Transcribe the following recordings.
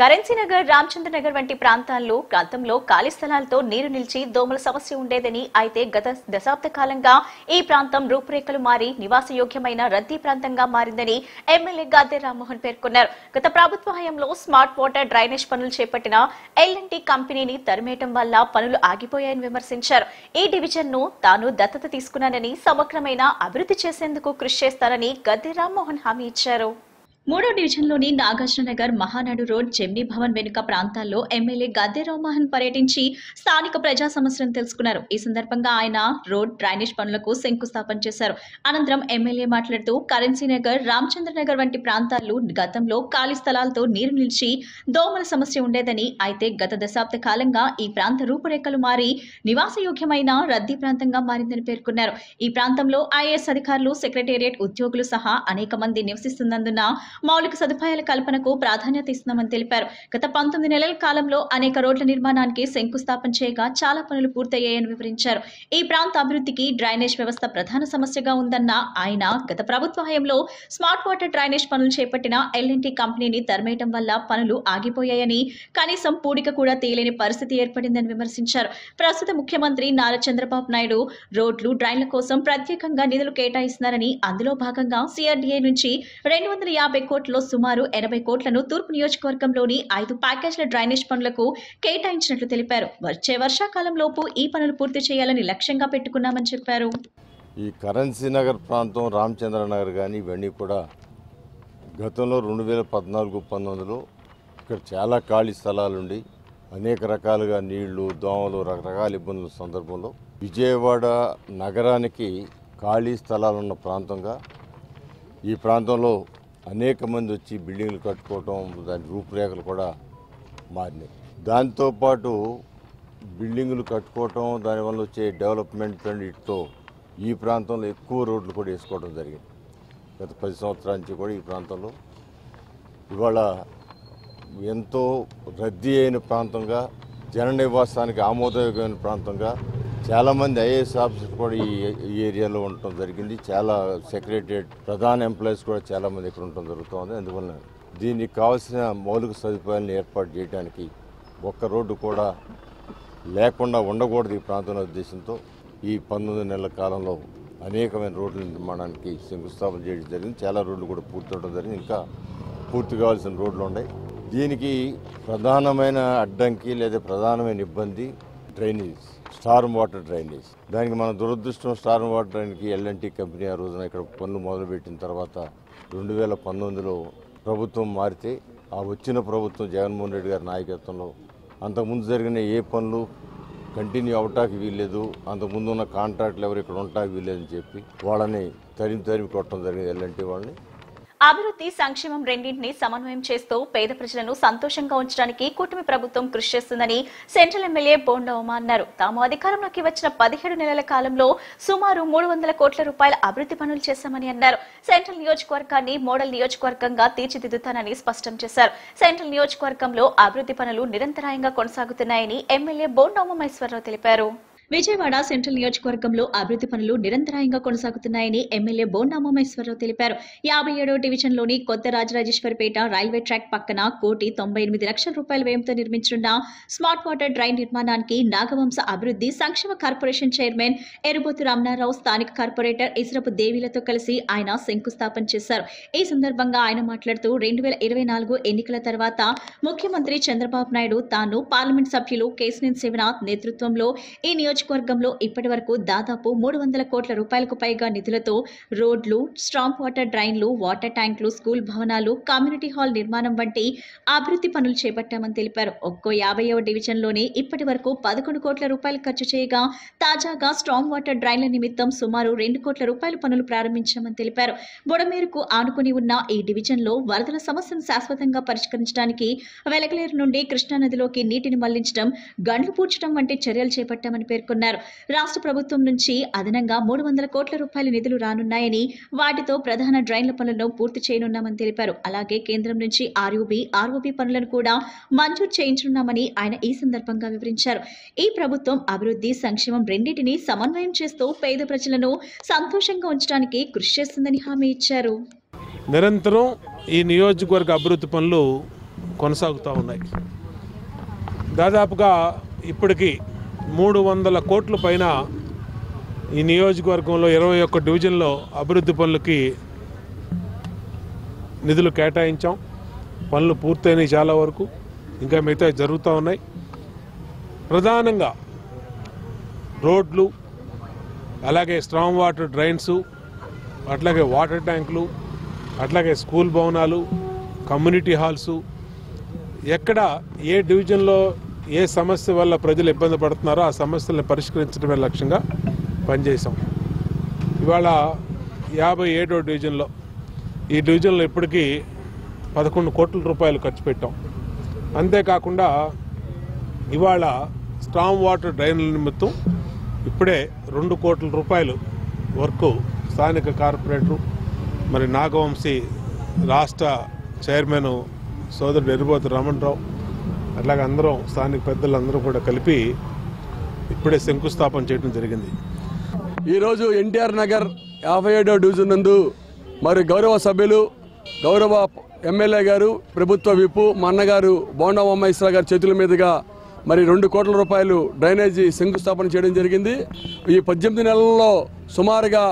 Currency Nagar, Ramachandra Nagar వంటి ప్రాంతాల్లో గతంలో ఖాళీ స్థలాలతో నీరు నిలిచి దోమల సమస్య ఉండేదని, అయితే గత దశాబ్ద కాలంగా ఈ ప్రాంతం రూపురేఖలు మారి నివాసయోగ్యమైన రద్దీ ప్రాంతంగా మారిందని ఎమ్మెల్యే గద్దె రామ్మోహన్ పేర్కొన్నారు. గత ప్రభుత్వ హయాంలో స్మార్ట్ వాటర్ డ్రైనేజ్ పనులు చేపట్టిన ఎల్&టీ కంపెనీని తరిమేయడం వల్ల పనులు ఆగిపోయాయని విమర్శించారు. ఈ డివిజన్ ను తాను దత్తత తీసుకున్నానని, సమగ్రమైన అభివృద్ధి చేసేందుకు కృషి చేస్తానని గద్దె రామ్మోహన్ హామీ ఇచ్చారు. 3వ డివిజన్లోని నాగార్జున నగర్, మహానాడు రోడ్, జెమినీ భవన్ వెనుక ప్రాంతాల్లో ఎమ్మెల్యే గద్దె రామ్మోహన్ పర్యటించి స్థానిక ప్రజా సమస్యలను తెలుసుకున్నారు. ఈ సందర్భంగా ఆయన రోడ్, డ్రైనేజ్ పనులకు శంకుస్థాపన చేశారు. అనంతరం ఎమ్మెల్యే మాట్లాడుతూ కరెన్సీ నగర్, రామచంద్ర నగర్ వంటి ప్రాంతాల్లో గతంలో ఖాళీ స్థలాలతో నీరు నిలిచి దోమల సమస్య ఉండేదని, అయితే గత దశాబ్ద కాలంగా ఈ ప్రాంత రూపురేఖలు మారి నివాసయోగ్యమైన రద్దీ ప్రాంతంగా మారిందని పేర్కొన్నారు. ఈ ప్రాంతంలో ఐఏఎస్ అధికారులు, సెక్రటేరియట్ ఉద్యోగులు సహా అనేక మంది నివసిస్తున్నందున మౌలిక సదుపాయాల కల్పనకు ప్రాధాన్యత ఇస్తున్నామని తెలిపారు. గత 19 నెలల కాలంలో అనేక రోడ్ల నిర్మాణానికి శంకుస్థాపన చేయగా చాలా పనులు పూర్తయ్యాయని వివరించారు. ఈ ప్రాంత అభివృద్ధికి డ్రైనేజ్ వ్యవస్థ ప్రధాన సమస్యగా ఉందన్న ఆయన, గత ప్రభుత్వ హయాంలో స్మార్ట్ వాటర్ డ్రైనేజ్ పనులు చేపట్టిన ఎల్&టీ కంపెనీని తరిమేయడం వల్ల పనులు ఆగిపోయాయని, కనీసం పూడిక కూడా తీయలేని పరిస్థితి ఏర్పడిందని విమర్శించారు. ప్రస్తుత ముఖ్యమంత్రి నారా చంద్రబాబు నాయుడు రోడ్లు, డ్రైన్ల కోసం ప్రత్యేకంగా నిధులు కేటాయిస్తున్నారని, అందులో భాగంగా సిఆర్డీఏ నుంచి 250 కోట్లలో సుమారు 80 కోట్లను తూర్పు నియోజకవర్గంలోని 5 ప్యాకేజ్ల డ్రైనేజ్ పనులకు కేటాయించినట్లు తెలిపారు. వచ్చే వర్షాకాలంలోపు ఈ పనులు పూర్తి చేయాలని లక్ష్యంగా పెట్టుకున్నామని చెప్పారు. ఈ కరెన్సీ నగర్ ప్రాంతం, రామచంద్ర నగర్ కానీ ఇవన్నీ కూడా గతంలో 2014-19లో ఇక్కడ చాలా ఖాళీ స్థలాలుండి అనేక రకాలుగా నీళ్లు, దోమలు, రకరకాల ఇబ్బందుల సందర్భంలో విజయవాడ నగరానికి ఖాళీ స్థలాలున్న ప్రాంతంగా ఈ ప్రాంతంలో అనేక మంది వచ్చి బిల్డింగ్లు కట్టుకోవటం, దాని రూపురేఖలు కూడా మారినాయి. దాంతోపాటు బిల్డింగులు కట్టుకోవటం, దానివల్ల వచ్చే డెవలప్మెంట్ వీటితో ఈ ప్రాంతంలో ఎక్కువ రోడ్లు కూడా వేసుకోవడం జరిగింది. గత 10 సంవత్సరాల నుంచి కూడా ఈ ప్రాంతంలో ఇవాళ ఎంతో రద్దీ అయిన ప్రాంతంగా, జన నివాసానికి ఆమోదయోగ్యమైన ప్రాంతంగా చాలామంది ఐఏఎస్ ఆఫీసర్స్ కూడా ఈ ఏరియాలో ఉండటం జరిగింది. చాలా సెక్రటరియట్ ప్రధాన ఎంప్లాయీస్ కూడా చాలామంది ఇక్కడ ఉండటం జరుగుతుంది. అందువల్ల దీనికి కావాల్సిన మౌలిక సదుపాయాలను ఏర్పాటు చేయడానికి ఒక్క రోడ్డు కూడా లేకుండా ఉండకూడదు ఈ ప్రాంతంలో ఉద్దేశంతో ఈ 19 నెలల కాలంలో అనేకమైన రోడ్ల నిర్మాణానికి శంకుస్థాపన చేయడం జరిగింది. చాలా రోడ్లు కూడా పూర్తవడం జరిగింది. ఇంకా పూర్తి కావాల్సిన రోడ్లు ఉన్నాయి. దీనికి ప్రధానమైన అడ్డంకి లేదా ప్రధానమైన ఇబ్బంది డ్రైనేజ్, స్టార్మ్ వాటర్ డ్రైనేజ్. దానికి మన దురదృష్టం, స్టార్మ్ వాటర్ డ్రైన్కి ఎల్&టీ కంపెనీ ఆ రోజున ఇక్కడ పనులు మొదలుపెట్టిన తర్వాత 2019లో ప్రభుత్వం మారితే, ఆ వచ్చిన ప్రభుత్వం జగన్మోహన్ రెడ్డి గారి నాయకత్వంలో అంతకుముందు జరిగిన ఏ పనులు కంటిన్యూ అవటానికి వీల్లేదు, అంతకుముందు ఉన్న కాంట్రాక్ట్లు ఎవరు ఇక్కడ ఉండటానికి వీల్లేదని చెప్పి వాళ్ళని తరిమి కొట్టడం జరిగింది ఎల్&టీ వాళ్ళని. అభివృద్ధి, సంక్షేమం రెండింటినీ సమన్వయం చేస్తూ పేద ప్రజలను సంతోషంగా ఉంచడానికి కూటమి ప్రభుత్వం కృషి చేస్తుందని సెంట్రల్ ఎమ్మెల్యే బోండా ఉమ అన్నారు. తాము అధికారంలోకి వచ్చిన 17 నెలల కాలంలో సుమారు 300 కోట్ల రూపాయల అభివృద్ధి పనులు చేశామని అన్నారు. సెంట్రల్ నియోజకవర్గాన్ని మోడల్ నియోజకవర్గంగా తీర్చిదిద్దుతానని స్పష్టం చేశారు. సెంట్రల్ నియోజకవర్గంలో అభివృద్ధి పనులు నిరంతరాయంగా కొనసాగుతున్నాయని ఎమ్మెల్యే బోండా ఉమ మహేశ్వరరావు తెలిపారు. విజయవాడ సెంట్రల్ నియోజకవర్గంలో అభివృద్ధి పనులు నిరంతరాయంగా కొనసాగుతున్నాయని ఎమ్మెల్యే బోండా ఉమేశ్వరరావు తెలిపారు. 57వ డివిజన్లోని కొత్త రాజరాజేశ్వరపేట రైల్వే ట్రాక్ పక్కన 1,98,00,000 రూపాయల వ్యయంతో నిర్మించనున్న స్మార్ట్ వాటర్ డ్రైన్ నిర్మాణానికి నాగవంశ అభివృద్ధి సంక్షేమ కార్పొరేషన్ చైర్మన్ ఎరుబోతు రమణారావు, స్థానిక కార్పొరేటర్ ఇసరపు దేవిలతో కలిసి ఆయన శంకుస్థాపన చేశారు. ఈ సందర్భంగా ఆయన మాట్లాడుతూ 2024 ఎన్నికల తర్వాత ముఖ్యమంత్రి చంద్రబాబు నాయుడు తాను, పార్లమెంట్ సభ్యులు కేశినేని శివనాథ్ నేతృత్వంలో ఈ నియోజకవర్గంలో ఇప్పటి వరకు దాదాపు 300 కోట్ల రూపాయలకు పైగా నిధులతో రోడ్లు, స్ట్రాంగ్ వాటర్ డ్రైన్లు, వాటర్ ట్యాంకులు, స్కూల్ భవనాలు, కమ్యూనిటీ హాల్ నిర్మాణం వంటి అభివృద్ధి పనులు చేపట్టామని తెలిపారు. ఒక్కో 50వ డివిజన్లోనే ఇప్పటి వరకు 11 కోట్ల రూపాయలు ఖర్చు చేయగా తాజాగా స్ట్రాంగ్ వాటర్ డ్రైన్ల నిమిత్తం సుమారు 2 కోట్ల రూపాయల పనులు ప్రారంభించామని తెలిపారు. బుడమేరుకు ఆనుకుని ఉన్న ఈ డివిజన్లో వరదల సమస్యను శాశ్వతంగా పరిష్కరించడానికి వెలగలేరు నుండి కృష్ణానదిలోకి నీటిని మళ్లించడం, గండ్లు పూడ్చడం వంటి చర్యలు చేపట్టామని పేర్కొన్నారు. రాష్ట్ర ప్రభుత్వం నుంచి అదనంగా 300 కోట్ల రూపాయల నిధులు రానున్నాయని, వాటితో ప్రధాన డ్రైన్ల పనులను పూర్తి చేయనున్నామని తెలిపారు. అలాగే కేంద్రం నుంచి ఆర్ఓబీ పనులను కూడా మంజూరు చేయించనున్నామని ఆయన ఈ సందర్భంగా వివరించారు. ఈ ప్రభుత్వం అభివృద్ధి, సంక్షేమం రెండింటినీ సమన్వయం చేస్తూ పేద ప్రజలను సంతోషంగా ఉంచడానికి కృషి చేస్తుందని హామీ ఇచ్చారు. నిరంతరం ఈ నియోజకవర్గ అభివృద్ధి పనులు కొనసాగుతూ ఉన్నాయి. దాదాపుగా ఇప్పటికి 300 కోట్ల పైన ఈ నియోజకవర్గంలో 21 డివిజన్లో అభివృద్ధి పనులకి నిధులు కేటాయించాం. పనులు పూర్తయినాయి, చాలా వరకు ఇంకా మిగతా జరుగుతూ ఉన్నాయి. ప్రధానంగా రోడ్లు, అలాగే స్ట్రాంగ్ వాటర్ డ్రైన్స్, అట్లాగే వాటర్ ట్యాంకులు, అట్లాగే స్కూల్ భవనాలు, కమ్యూనిటీ హాల్సు, ఎక్కడ ఏ డివిజన్లో ఏ సమస్య వల్ల ప్రజలు ఇబ్బంది పడుతున్నారో ఆ సమస్యలను పరిష్కరించడమే లక్ష్యంగా పనిచేసాం. ఇవాళ 57వ డివిజన్లో, ఈ డివిజన్లో ఇప్పటికీ 11 కోట్ల రూపాయలు ఖర్చు పెట్టాం. అంతేకాకుండా ఇవాళ స్ట్రాంగ్ వాటర్ డ్రైన్ల నిమిత్తం ఇప్పుడే 2 కోట్ల రూపాయలు వర్క్ స్థానిక కార్పొరేటరు మరి నాగవంశీ రాష్ట్ర చైర్మన్ సోదరుడు ఎర్రిపోతు రమణరావు అట్లాగే అందరం స్థానిక పెద్దలందరూ కూడా కలిపి ఇప్పుడే శంకుస్థాపన చేయడం జరిగింది. ఈరోజు ఎన్టీఆర్ నగర్ 57వ డివిజన్ నందు మరి గౌరవ సభ్యులు, గౌరవ ఎమ్మెల్యే గారు, ప్రభుత్వ విప్పు మా అన్నగారు బోండా ఉమామహేశ్వర గారి చేతుల మీదుగా మరి 2 కోట్ల రూపాయలు డ్రైనేజీ శంకుస్థాపన చేయడం జరిగింది. ఈ 18 నెలల్లో సుమారుగా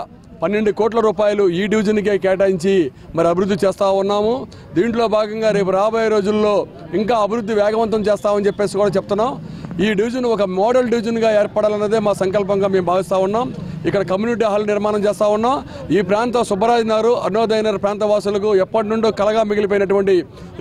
12 కోట్ల రూపాయలు ఈ డివిజన్కే కేటాయించి మరి అభివృద్ధి చేస్తూ ఉన్నాము. దీంట్లో భాగంగా రేపు రాబోయే రోజుల్లో ఇంకా అభివృద్ధి వేగవంతం చేస్తామని చెప్పేసి కూడా చెప్తున్నాం. ఈ డివిజన్ ఒక మోడల్ డివిజన్గా ఏర్పడాలన్నదే మా సంకల్పంగా మేము భావిస్తూ ఉన్నాం. ఇక్కడ కమ్యూనిటీ హాల్ నిర్మాణం చేస్తూ ఉన్నాం. ఈ ప్రాంత సుబ్బరాజు నగర్, అరుణోదయ నగర్ ప్రాంత వాసులకు ఎప్పటి నుండో కలగా మిగిలిపోయినటువంటి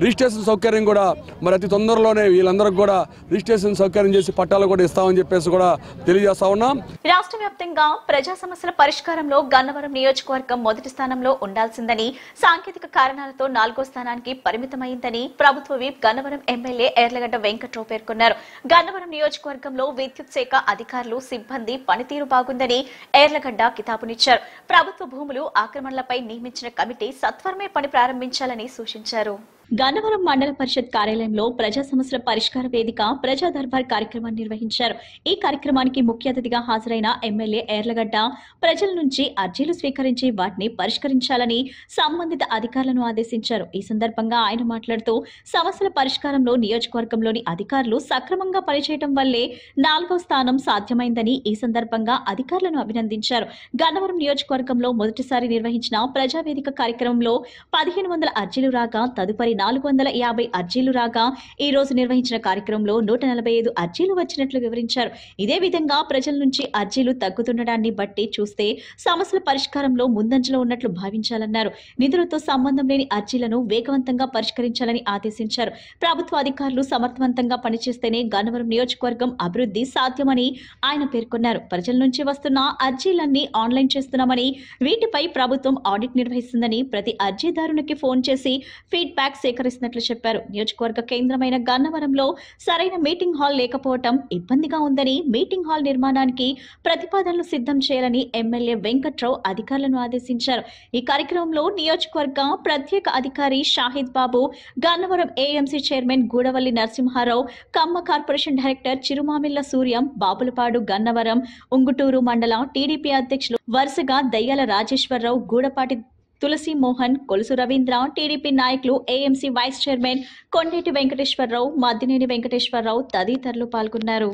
రిజిస్ట్రేషన్ సౌకర్యం కూడా మరి అతి తొందరలోనే వీళ్ళందరికీ కూడా రిజిస్ట్రేషన్ సౌకర్యం చేసి పట్టాలు కూడా ఇస్తామని చెప్పేసి కూడా తెలియజేస్తా ఉన్నాం. రాష్ట్ర వ్యాప్తంగా ప్రజా సమస్యల పరిష్కారంలో గన్నవరం నియోజకవర్గం మొదటి స్థానంలో ఉండాల్సిందని, సాంకేతిక కారణాలతో 4వ స్థానానికి పరిమితమైందని ప్రభుత్వ విప్ గన్నవరం ఎమ్మెల్యే ఎర్లగడ్డ వెంకట్రావు పేర్కొన్నారు. గన్నవరం నియోజకవర్గంలో విద్యుత్ శాఖ అధికారులు, సిబ్బంది పనితీరు బాగుందని ఎర్లగడ్డ కితాబునిచ్చారు. ప్రభుత్వ భూములు ఆక్రమణలపై నియమించిన కమిటీ సత్వరమే పని ప్రారంభించాలని సూచించారు. గన్నవరం మండల పరిషత్ కార్యాలయంలో ప్రజా సమస్యల పరిష్కార వేదిక ప్రజా దర్బార్ కార్యక్రమాన్ని నిర్వహించారు. ఈ కార్యక్రమానికి ముఖ్య అతిథిగా హాజరైన ఎమ్మెల్యే ఎర్లగడ్డ ప్రజల నుంచి అర్జీలు స్వీకరించి వాటిని పరిష్కరించాలని సంబంధిత అధికారులను ఆదేశించారు. ఈ సందర్భంగా ఆయన మాట్లాడుతూ సమస్యల పరిష్కారంలో నియోజకవర్గంలోని అధికారులు సక్రమంగా పనిచేయడం వల్లే 4వ స్థానం సాధ్యమైందని ఈ సందర్భంగా అధికారులను అభినందించారు. గన్నవరం నియోజకవర్గంలో మొదటిసారి నిర్వహించిన ప్రజావేదిక కార్యక్రమంలో 1500 అర్జీలు రాగా తదుపరి 450 అర్జీలు రాగా ఈ రోజు నిర్వహించిన కార్యక్రమంలో 145 అర్జీలు వచ్చినట్లు వివరించారు. ఇదే విధంగా ప్రజల నుంచి అర్జీలు తగ్గుతుండడాన్ని బట్టి చూస్తే సమస్యల పరిష్కారంలో ముందంజలో ఉన్నట్లు భావించాలన్నారు. నిధులతో సంబంధం లేని అర్జీలను వేగవంతంగా పరిష్కరించాలని ఆదేశించారు. ప్రభుత్వ అధికారులు సమర్థవంతంగా పనిచేస్తేనే గన్నవరం నియోజకవర్గం అభివృద్ధి సాధ్యమని ఆయన పేర్కొన్నారు. ప్రజల నుంచి వస్తున్న అర్జీలన్నీ ఆన్లైన్ చేస్తున్నామని, వీటిపై ప్రభుత్వం ఆడిట్ నిర్వహిస్తుందని, ప్రతి అర్జీదారునికి ఫోన్ చేసి ఫీడ్బ్యాక్ సేకరిస్తున్నట్లు చెప్పారు. నియోజకవర్గ కేంద్రమైన గన్నవరంలో సరైన మీటింగ్ హాల్ లేకపోవడం ఇబ్బందిగా ఉందని, మీటింగ్ హాల్ నిర్మాణానికి ప్రతిపాదనలు సిద్ధం చేయాలని ఎమ్మెల్యే వెంకట్రావు అధికారులను ఆదేశించారు. ఈ కార్యక్రమంలో నియోజకవర్గ ప్రత్యేక అధికారి Shahid Babu, Gannavaram AMC chairman Gudavalli Narasimharao, Kamma corporation director Chirumamilla Suryam, Bapulapadu, Gannavaram, Unguturu మండల టీడీపీ అధ్యక్షులు వరుసగా దయ్యాల రాజేశ్వరరావు, గూడపాటి తులసి మోహన్, కొలుసు రవీంద్ర, టీడీపీ నాయకులు, AMC vice chairman Kondeti Venkateswararao, Maddineni Venkateswararao తదితరులు పాల్గొన్నారు.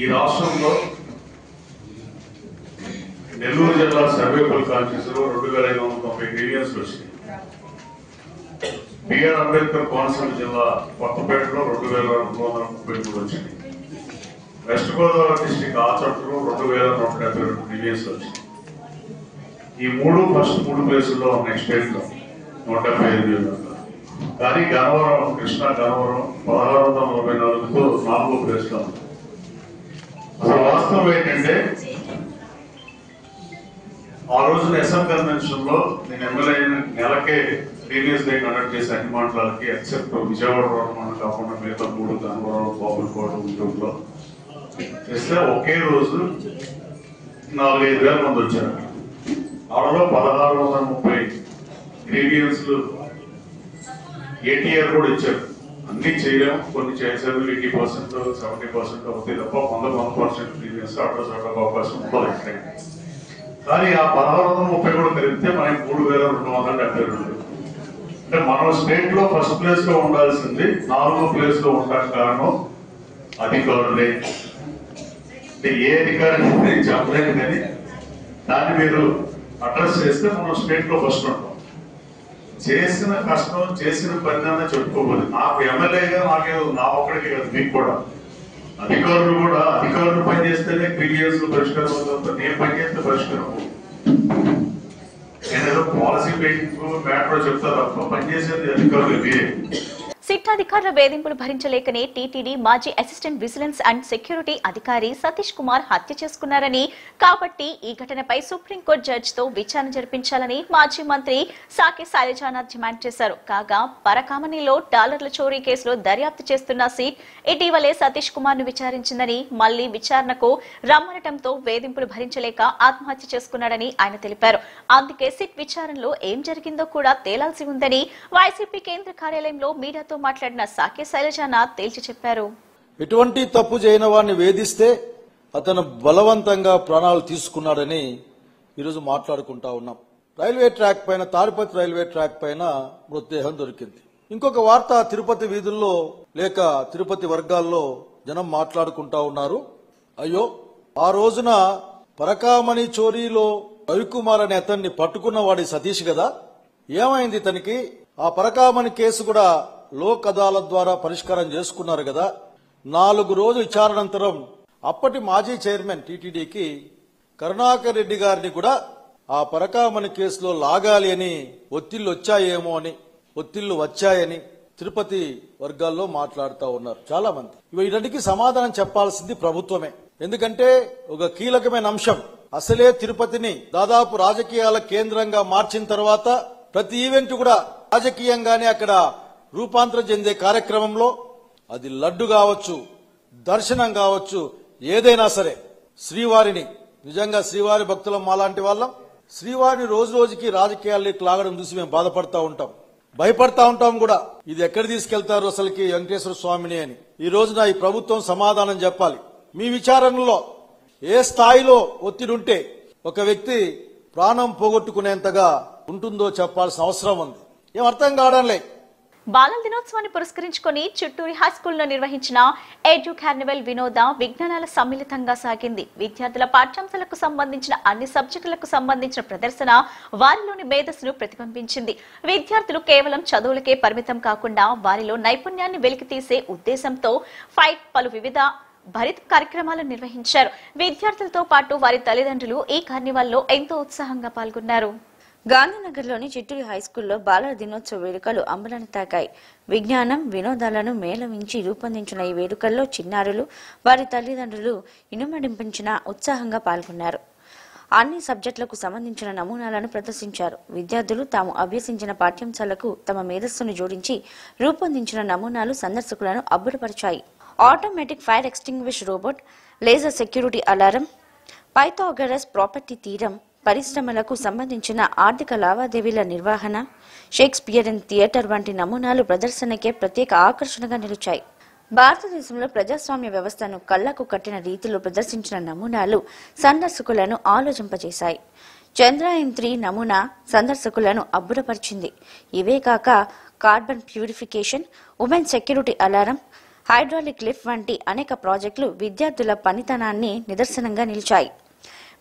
ఈ రాష్ట్రంలో నెల్లూరు జిల్లా సర్వేపల్లి కాన్స్టిట్యూన్సీలో 2590 గ్రీవియన్స్ వచ్చినాయి. బిఆర్ అంబేద్కర్ కోనసీమ జిల్లా కొత్తపేటలో 2233 వచ్చినాయి. వెస్ట్ గోదావరి డిస్టిక్ ఆచంటలో 2172 గ్రీవియన్స్ వచ్చినాయి. ఈ ఫస్ట్ 3 ప్లేసుల్లో ఉన్నాయి స్టేట్ లో 175. కానీ గన్నవరం, కృష్ణా గన్నవరం 1644తో 4వ ప్లేస్ లో ఉంది. అసలు వాస్తవం ఏంటంటే ఆ రోజున ఎస్ఎం కన్వెన్షన్ లో నేను ఎమ్మెల్యే నెలకే ప్రీవియస్ డే కండక్ట్ చేసే అన్ని మండలాలకి ఎక్సెప్ట్ విజయవాడ మండలం కాకుండా మిగతా 3 గన్నవరం, బాపులపాడు, గుంటూరులో చేస్తే ఒకే రోజు 4-5 వేల మంది వచ్చారు. ఆడలో 1630 గ్రీవియన్స్లు ఏటీఆర్ కూడా ఇచ్చారు. అన్ని చేయలేము, కొన్ని చేశారు. 80%, 70% అవుతాయి తప్ప 100% గ్రీవియన్స్ అడ్రస్ అవకాశం ఉండదు. కానీ ఆ 1630 కూడా కలిపితే మనకి 3272. అంటే మనం స్టేట్ లో ఫస్ట్ ప్లేస్ లో ఉండాల్సింది 4వ ప్లేస్ లో ఉండడానికి కారణం అధికారులే. అంటే ఏ అధికారి చెప్పలేదు, కానీ దాన్ని మీరు అడ్రస్ చేస్తే మనం స్టేట్ లో ఫస్ట్ ఉంటాం. చేసిన కష్టం, చేసిన పని చెప్పుకోవాలి. నాకు ఎమ్మెల్యేగా నా ఒక్కడికి కాదు, మీకు కూడా అధికారులు కూడా అధికారులు పనిచేస్తేనే క్రిమినల్స్ పరిష్కారం అవుతుంది. నేను పనిచేస్తే పరిష్కారం అవుతుంది. నేనేదో పాలసీ మేకింగ్ మ్యాటర్ చెప్తా తప్ప పనిచేసేది అధికారులు మీరే. సిట్ అధికారుల వేధింపులు భరించలేకనే టీటీడీ మాజీ అసిస్టెంట్ విజిలెన్స్ అండ్ సెక్యూరిటీ అధికారి సతీష్ కుమార్ హత్య చేసుకున్నారని, కాబట్టి ఈ ఘటనపై సుప్రీంకోర్టు జడ్జితో విచారణ జరిపించాలని మాజీ మంత్రి సాకే శైలజానాథ్ డిమాండ్ చేశారు. కాగా పరకామణిలో డాలర్ల చోరీ కేసులో దర్యాప్తు చేస్తున్న సిట్ ఇటీవలే సతీష్ కుమార్ ను విచారించిందని, మళ్లీ విచారణకు రమ్మనటంతో వేధింపులు భరించలేక ఆత్మహత్య చేసుకున్నాడని ఆయన తెలిపారు. అందుకే సిట్ విచారణలో ఏం జరిగిందో కూడా తేలాల్సి ఉందని వైసీపీ కేంద్ర కార్యాలయంలో మీడియాతో మాట్లాడిన సాకే శైలజానాథ్ తేల్చి చెప్పారు. ఎటువంటి తప్పు చేయని వారిని వేధిస్తే అతను బలవంతంగా ప్రాణాలు తీసుకున్నాడని ఈరోజు మాట్లాడుకుంటా ఉన్నాం. రైల్వే ట్రాక్ పైన, తాడిపత్రి రైల్వే ట్రాక్ పైన మృతదేహం దొరికింది. ఇంకొక వార్త తిరుపతి వీధుల్లో లేక తిరుపతి వర్గాల్లో జనం మాట్లాడుకుంటా ఉన్నారు. అయ్యో, ఆ రోజున పరకామణి చోరీలో రవికుమార్ అనే అతన్ని పట్టుకున్న వాడి సతీష్ కదా, ఏమైంది తనకి? ఆ పరకామణి కేసు కూడా లోక్ అదాలత్ ద్వారా పరిష్కారం చేసుకున్నారు కదా. 4 రోజుల విచారణంతరం అప్పటి మాజీ చైర్మన్ టీటీడీకి కరుణాకర్ రెడ్డి గారిని కూడా ఆ పరకామణి కేసులో లాగాలి అని ఒత్తిళ్లు వచ్చాయని తిరుపతి వర్గాల్లో మాట్లాడుతూ ఉన్నారు చాలా మంది. వీటన్నిటికీ సమాధానం చెప్పాల్సింది ప్రభుత్వమే. ఎందుకంటే ఒక కీలకమైన అంశం, అసలే తిరుపతిని దాదాపు రాజకీయాల కేంద్రంగా మార్చిన తర్వాత ప్రతి ఈవెంట్ కూడా రాజకీయంగానే అక్కడ రూపాంతరం చెందే కార్యక్రమంలో అది లడ్డు కావచ్చు, దర్శనం కావచ్చు, ఏదైనా సరే శ్రీవారిని, నిజంగా శ్రీవారి భక్తులం మాలాంటి వాళ్ళం, శ్రీవారిని రోజు రోజుకి రాజకీయాల్లోకి లాగడం చూసి మేము బాధపడతా ఉంటాం, భయపడతా ఉంటాం కూడా. ఇది ఎక్కడ తీసుకెళ్తారు అసలుకి వెంకటేశ్వర స్వామిని అని. ఈ రోజున ఈ ప్రభుత్వం సమాధానం చెప్పాలి. మీ విచారణలో ఏ స్థాయిలో ఒత్తిడి ఉంటే ఒక వ్యక్తి ప్రాణం పోగొట్టుకునేంతగా ఉంటుందో చెప్పాల్సిన అవసరం ఉంది. ఏం అర్థం కావడంలే. బాలల దినోత్సవాన్ని పురస్కరించుకుని చిట్టూరి హైస్కూల్లో నిర్వహించిన ఎడ్యు కార్నివల్ వినోద విజ్ఞానాల సమ్మిళితంగా సాగింది. విద్యార్థుల పాఠ్యాంశాలకు సంబంధించిన అన్ని సబ్జెక్టులకు సంబంధించిన ప్రదర్శన వారిలోని మేధస్సును ప్రతిబింబించింది. విద్యార్థులు కేవలం చదువులకే పరిమితం కాకుండా వారిలో నైపుణ్యాన్ని వెలికితీసే ఉద్దేశంతో పలు వివిధ భరిత కార్యక్రమాలు నిర్వహించారు. విద్యార్థులతో పాటు వారి తల్లిదండ్రులు ఈ కార్నివాల్లో ఎంతో ఉత్సాహంగా పాల్గొన్నారు. గాంధీనగర్లోని చిట్టూరి హైస్కూల్లో బాలల దినోత్సవ వేడుకలు అంబరాన్ని తాకాయి. విజ్ఞానం, వినోదాలను మేళవించి రూపొందించిన ఈ వేడుకల్లో చిన్నారులు, వారి తల్లిదండ్రులు ఇనుమడింపించిన ఉత్సాహంగా పాల్గొన్నారు. అన్ని సబ్జెక్టులకు సంబంధించిన నమూనాలను ప్రదర్శించారు. విద్యార్థులు తాము అభ్యసించిన పాఠ్యాంశాలకు తమ మేధస్సును జోడించి రూపొందించిన నమూనాలు సందర్శకులను అబ్బురపరిచాయి. Automatic fire extinguish robot, laser security alarm, Pythagoras property theorem, పరిశ్రమలకు సంబంధించిన ఆర్థిక లావాదేవీల నిర్వహణ, షేక్స్పియరన్ థియేటర్ వంటి నమూనాలు ప్రదర్శనకే ప్రత్యేక ఆకర్షణగా నిలిచాయి. భారతదేశంలో ప్రజాస్వామ్య వ్యవస్థను కళ్లకు కట్టిన రీతిలో ప్రదర్శించిన నమూనాలు సందర్శకులను ఆలోచింపజేశాయి. చంద్రయాన్-3 నమూనా సందర్శకులను అబ్బురపరిచింది. ఇవే కాక carbon purification, women security alarm, hydraulic lift వంటి అనేక ప్రాజెక్టులు విద్యార్థుల పనితనాన్ని నిదర్శనంగా నిలిచాయి.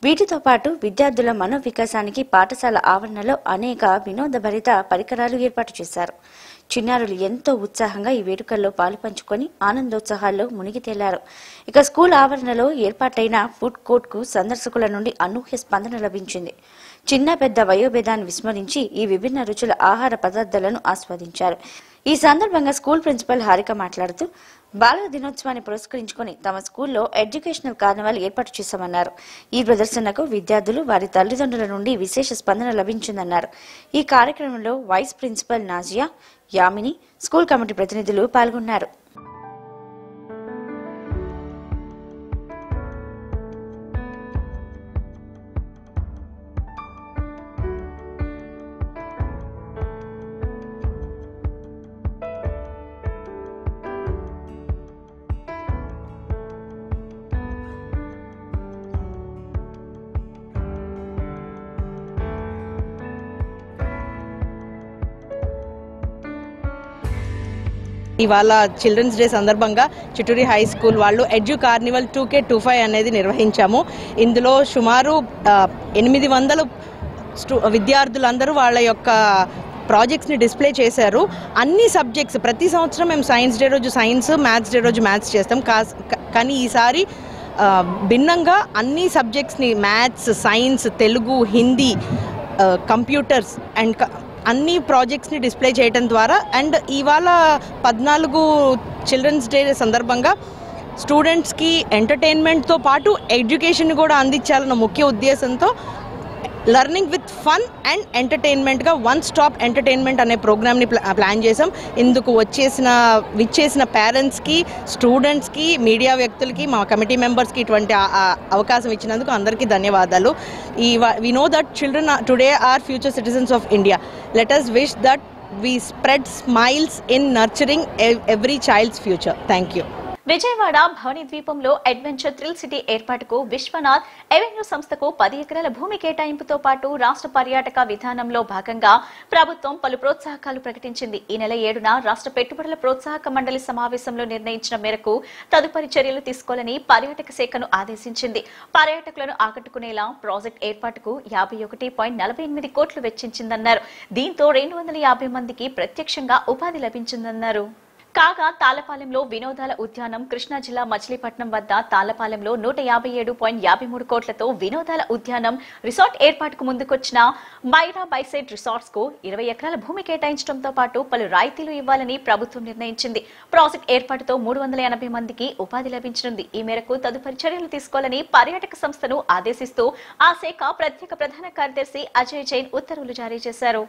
వీటితో పాటు విద్యార్థుల మనోవికాసానికి పాఠశాల ఆవరణలో అనేక వినోదభరిత పరికరాలు ఏర్పాటు చేశారు. చిన్నారులు ఎంతో ఉత్సాహంగా ఈ వేడుకల్లో పాలుపంచుకొని ఆనందోత్సాహాల్లో మునిగి తేలారు. ఇక స్కూల్ ఆవరణలో ఏర్పాటైన ఫుడ్ కోర్ట్ కు సందర్శకుల నుండి అనూహ్య స్పందన లభించింది. చిన్న పెద్ద వయోభేదాన్ని విస్మరించి ఈ విభిన్న రుచుల ఆహార పదార్థాలను ఆస్వాదించారు. ఈ సందర్భంగా స్కూల్ ప్రిన్సిపల్ హారిక మాట్లాడుతూ బాలల దినోత్సవాన్ని పురస్కరించుకుని తమ స్కూల్లో ఎడ్యుకేషనల్ కార్నివాల్ ఏర్పాటు చేశామన్నారు. ఈ ప్రదర్శనకు విద్యార్థులు, వారి తల్లిదండ్రుల నుండి విశేష స్పందన లభించిందన్నారు. ఈ కార్యక్రమంలో vice principal Nazia, Yamini, school committee ప్రతినిధులు పాల్గొన్నారు. ఇవాళ చిల్డ్రన్స్ డే సందర్భంగా చిట్టూరి హై స్కూల్ వాళ్ళు ఎడ్యు కార్నివల్ 2K25 అనేది నిర్వహించాము. ఇందులో సుమారు 800 విద్యార్థులందరూ వాళ్ళ యొక్క ప్రాజెక్ట్స్ని డిస్ప్లే చేశారు. అన్ని సబ్జెక్ట్స్ ప్రతి సంవత్సరం మేము సైన్స్ డే రోజు సైన్స్, మ్యాథ్స్ డే రోజు మ్యాథ్స్ చేస్తాం. కానీ ఈసారి భిన్నంగా అన్ని సబ్జెక్ట్స్ని maths, science, Telugu, Hindi, computers and అన్ని ప్రాజెక్ట్స్ని డిస్ప్లే చేయడం ద్వారా అండ్ ఇవాళ 14 చిల్డ్రన్స్ డే సందర్భంగా స్టూడెంట్స్కి ఎంటర్టైన్మెంట్తో పాటు ఎడ్యుకేషన్ కూడా అందించాలన్న ముఖ్య ఉద్దేశంతో లర్నింగ్ విత్ ఫన్ అండ్ ఎంటర్టైన్మెంట్గా వన్ స్టాప్ ఎంటర్టైన్మెంట్ అనే ప్రోగ్రామ్ని ప్లాన్ చేసాం. ఇందుకు విచ్చేసిన పేరెంట్స్కి, స్టూడెంట్స్కి, మీడియా వ్యక్తులకి, మా కమిటీ మెంబర్స్కి ఇటువంటి అవకాశం ఇచ్చినందుకు అందరికీ ధన్యవాదాలు. We know that children today are future citizens of India. Let us wish that we spread smiles in nurturing every child's future. Thank you. Vijayawada Bhavani ద్వీపంలో అడ్వెంచర్ థ్రిల్ సిటీ ఏర్పాటుకు విశ్వనాథ్ ఎవెన్యూ సంస్థకు 10 ఎకరాల భూమి కేటాయింపుతో పాటు రాష్ట్ర పర్యాటక విధానంలో భాగంగా ప్రభుత్వం పలు ప్రోత్సాహకాలు ప్రకటించింది. ఈ నెల 7న రాష్ట్ర పెట్టుబడుల ప్రోత్సాహక మండలి సమావేశంలో నిర్ణయించిన మేరకు తదుపరి చర్యలు తీసుకోవాలని పర్యాటక శాఖను ఆదేశించింది. పర్యాటకులను ఆకట్టుకునేలా ప్రాజెక్ట్ ఏర్పాటుకు 51.48 కోట్లు వెచ్చించిందన్నారు. దీంతో 250 మందికి ప్రత్యక్షంగా ఉపాధి లభించిందన్నారు. కాగా తాళ్లపాలెంలో వినోదాల ఉద్యానం కృష్ణా జిల్లా మచిలీపట్నం వద్ద తాళ్లపాలెంలో 157.53 కోట్లతో వినోదాల ఉద్యానం రిసార్ట్ ఏర్పాటుకు ముందుకొచ్చిన మైరా బైసైడ్ రిసార్ట్స్ కు 20 ఎకరాల భూమి కేటాయించడంతో పాటు పలు రాయితీలు ఇవ్వాలని ప్రభుత్వం నిర్ణయించింది. ప్రాజెక్ట్ ఏర్పాటుతో 380 మందికి ఉపాధి లభించనుంది. ఈ మేరకు తదుపరి చర్యలు తీసుకోవాలని పర్యాటక సంస్థను ఆదేశిస్తూ ఆ శాఖ ప్రత్యేక ప్రధాన కార్యదర్శి అజయ్ జైన్ ఉత్తర్వులు జారీ చేశారు.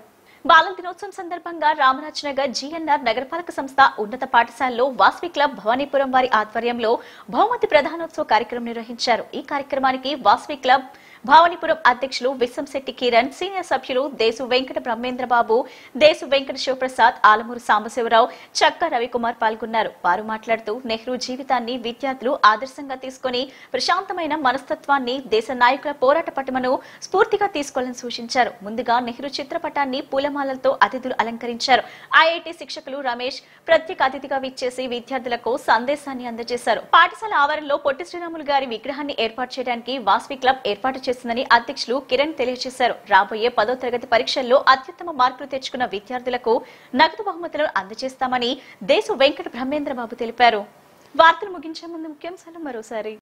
బాలల దినోత్సవం సందర్భంగా రామరాజనగర్ జీఎన్ఆర్ నగరపాలక సంస్థ ఉన్నత పాఠశాలలో వాస్వి క్లబ్ భవానీపురం వారి ఆధ్వర్యంలో బహుమతి ప్రధానోత్సవ కార్యక్రమం నిర్వహించారు. ఈ కార్యక్రమానికి వాస్వి క్లబ్ భవానీపురం అధ్యక్షులు విశ్వంశెట్టి కిరణ్, సీనియర్ సభ్యులు దేశు వెంకట బ్రహ్మేంద్రబాబు, దేశు వెంకట శివప్రసాద్, ఆలమూరు సాంబశివరావు, చక్క రవికుమార్ పాల్గొన్నారు. వారు మాట్లాడుతూ నెహ్రూ జీవితాన్ని విద్యార్థులు ఆదర్శంగా తీసుకుని ప్రశాంతమైన మనస్తత్వాన్ని, దేశ నాయకుల పోరాట పటిమను స్ఫూర్తిగా తీసుకోవాలని సూచించారు. ముందుగా నెహ్రూ చిత్రపటాన్ని పూలమాలలతో అతిథులు అలంకరించారు. ఐఐటి శిక్షకులు రమేష్ ప్రత్యేక అతిథిగా విచ్చేసి విద్యార్థులకు సందేశాన్ని అందజేశారు. పాఠశాల ఆవరణలో పొట్టి శ్రీరాములు గారి విగ్రహాన్ని ఏర్పాటు చేయడానికి వాస్వి క్లబ్ ఏర్పాటు చేసిందని అధ్యక్షులు కిరణ్ తెలియజేశారు. రాబోయే 10వ తరగతి పరీక్షల్లో అత్యుత్తమ మార్కులు తెచ్చుకున్న విద్యార్థులకు నగదు బహుమతులను అందజేస్తామని దేశు వెంకట బ్రహ్మేంద్రబాబు తెలిపారు. వార్తలు ముగించే ముందు ముఖ్యాంశాలు మరోసారి.